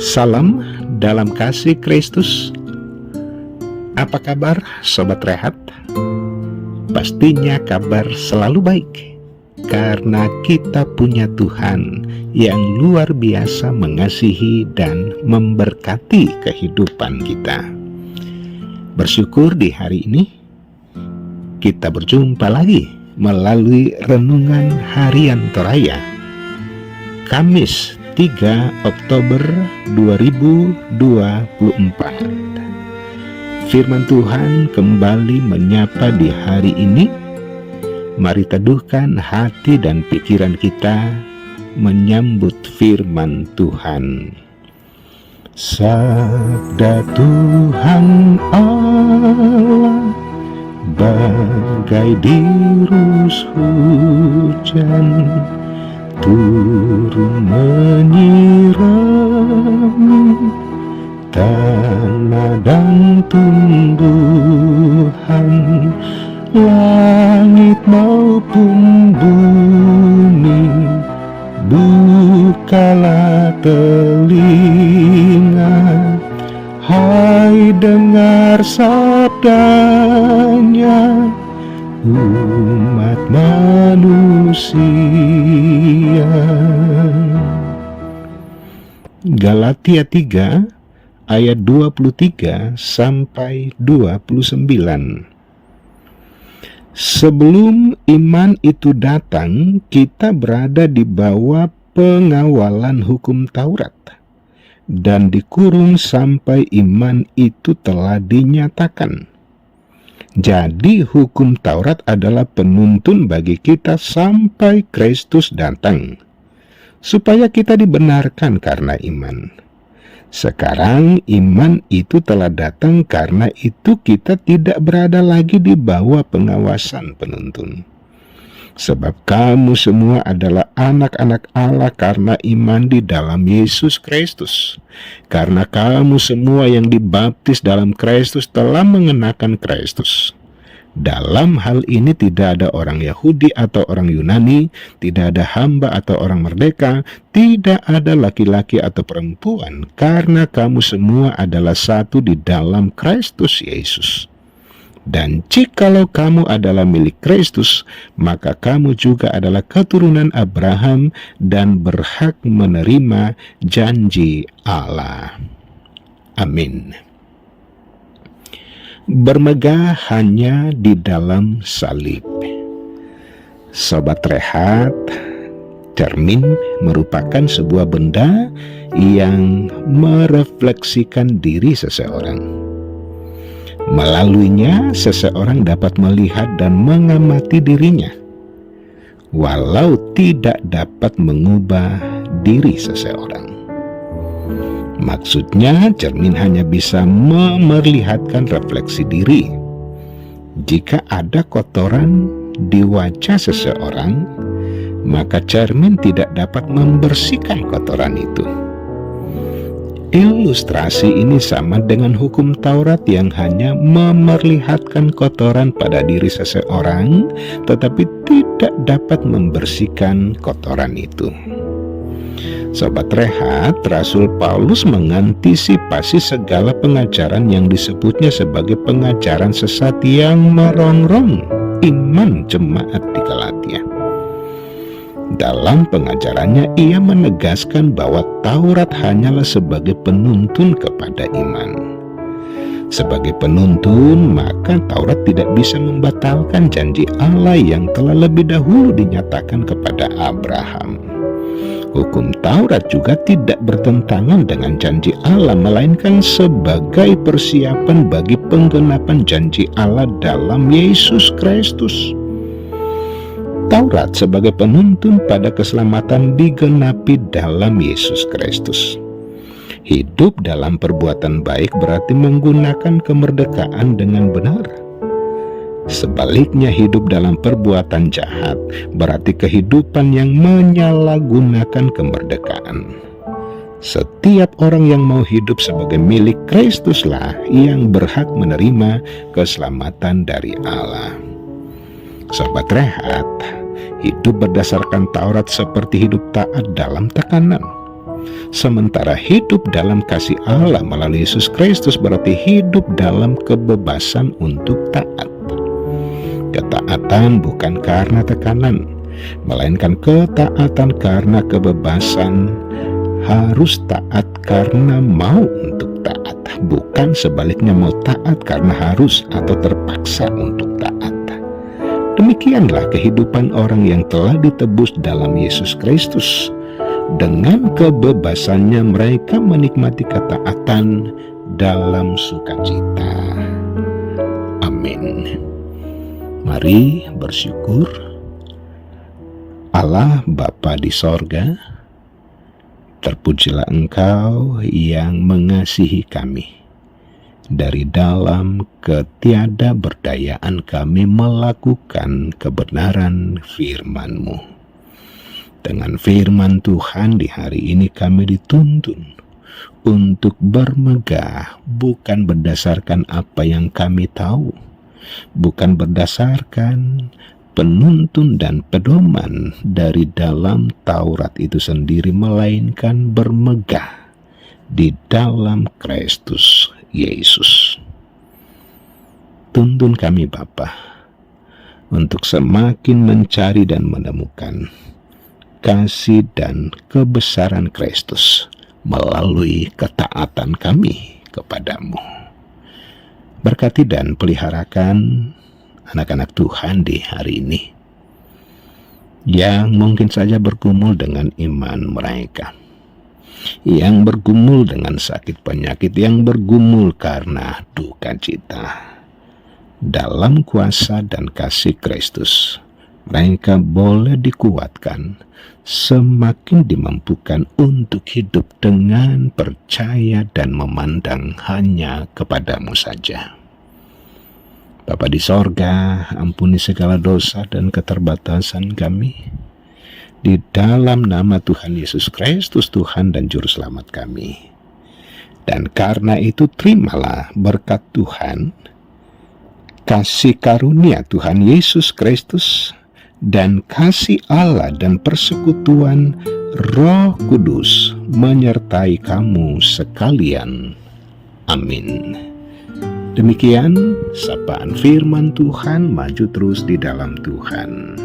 Salam dalam kasih Kristus. Apa kabar Sobat Rehat? Pastinya kabar selalu baik, karena kita punya Tuhan yang luar biasa mengasihi dan memberkati kehidupan kita. Bersyukur di hari ini kita berjumpa lagi melalui Renungan Harian Toraya Kamis 3 Oktober 2024. Firman Tuhan kembali menyapa di hari ini. Mari teduhkan hati dan pikiran kita menyambut firman Tuhan. Sabda Tuhan Allah bagai dirus hujan, turun menyirami tanah dan tumbuhan, langit maupun bumi. Bukalah telinga, hai dengar sabdanya, umat manusia. Galatia 3 ayat 23 sampai 29. Sebelum iman itu datang, kita berada di bawah pengawalan hukum Taurat dan dikurung sampai iman itu telah dinyatakan. Jadi hukum Taurat adalah penuntun bagi kita sampai Kristus datang, supaya kita dibenarkan karena iman. Sekarang iman itu telah datang, karena itu kita tidak berada lagi di bawah pengawasan penuntun. Sebab kamu semua adalah anak-anak Allah karena iman di dalam Yesus Kristus. Karena kamu semua yang dibaptis dalam Kristus telah mengenakan Kristus. Dalam hal ini tidak ada orang Yahudi atau orang Yunani, tidak ada hamba atau orang merdeka, tidak ada laki-laki atau perempuan, karena kamu semua adalah satu di dalam Kristus Yesus. Dan jikalau kamu adalah milik Kristus, maka kamu juga adalah keturunan Abraham dan berhak menerima janji Allah. Amin. Bermegah hanya di dalam salib. Sobat Rehat, cermin merupakan sebuah benda yang merefleksikan diri seseorang. Melaluinya, seseorang dapat melihat dan mengamati dirinya, walau tidak dapat mengubah diri seseorang. Maksudnya, cermin hanya bisa memperlihatkan refleksi diri. Jika ada kotoran di wajah seseorang, maka cermin tidak dapat membersihkan kotoran itu. Ilustrasi ini sama dengan hukum Taurat yang hanya memperlihatkan kotoran pada diri seseorang, tetapi tidak dapat membersihkan kotoran itu. Sobat Rehat, Rasul Paulus mengantisipasi segala pengajaran yang disebutnya sebagai pengajaran sesat yang merongrong iman jemaat di Galatia. Dalam pengajarannya, ia menegaskan bahwa Taurat hanyalah sebagai penuntun kepada iman. Sebagai penuntun, maka Taurat tidak bisa membatalkan janji Allah yang telah lebih dahulu dinyatakan kepada Abraham. Hukum Taurat juga tidak bertentangan dengan janji Allah, melainkan sebagai persiapan bagi penggenapan janji Allah dalam Yesus Kristus. Taurat sebagai penuntun pada keselamatan digenapi dalam Yesus Kristus. Hidup dalam perbuatan baik berarti menggunakan kemerdekaan dengan benar. Sebaliknya, hidup dalam perbuatan jahat berarti kehidupan yang menyalahgunakan kemerdekaan. Setiap orang yang mau hidup sebagai milik Kristuslah yang berhak menerima keselamatan dari Allah. Sobat Rehat, hidup berdasarkan Taurat seperti hidup taat dalam tekanan. Sementara hidup dalam kasih Allah melalui Yesus Kristus berarti hidup dalam kebebasan untuk taat. Ketaatan bukan karena tekanan, melainkan ketaatan karena kebebasan. Harus taat karena mau untuk taat, bukan sebaliknya mau taat karena harus atau terpaksa untuk taat. Demikianlah kehidupan orang yang telah ditebus dalam Yesus Kristus. Dengan kebebasannya mereka menikmati ketaatan dalam sukacita. Amin. Mari bersyukur. Allah Bapa di sorga, terpujilah Engkau yang mengasihi kami. Dari dalam ketiadaberdayaan kami melakukan kebenaran firman-Mu. Dengan firman Tuhan di hari ini kami dituntun untuk bermegah bukan berdasarkan apa yang kami tahu, bukan berdasarkan penuntun dan pedoman dari dalam Taurat itu sendiri, melainkan bermegah di dalam Kristus Yesus. Tuntun kami Bapa untuk semakin mencari dan menemukan kasih dan kebesaran Kristus melalui ketaatan kami kepadamu. Berkati dan peliharakan anak-anak Tuhan di hari ini yang mungkin saja bergumul dengan iman mereka, yang bergumul dengan sakit penyakit, yang bergumul karena duka cita. Dalam kuasa dan kasih Kristus, mereka boleh dikuatkan, semakin dimampukan untuk hidup dengan percaya dan memandang hanya kepadamu saja. Bapa di sorga, ampuni segala dosa dan keterbatasan kami. Di dalam nama Tuhan Yesus Kristus, Tuhan dan Juru Selamat kami. Dan karena itu terimalah berkat Tuhan, kasih karunia Tuhan Yesus Kristus, dan kasih Allah dan persekutuan Roh Kudus menyertai kamu sekalian. Amin. Demikian sapaan firman Tuhan, maju terus di dalam Tuhan.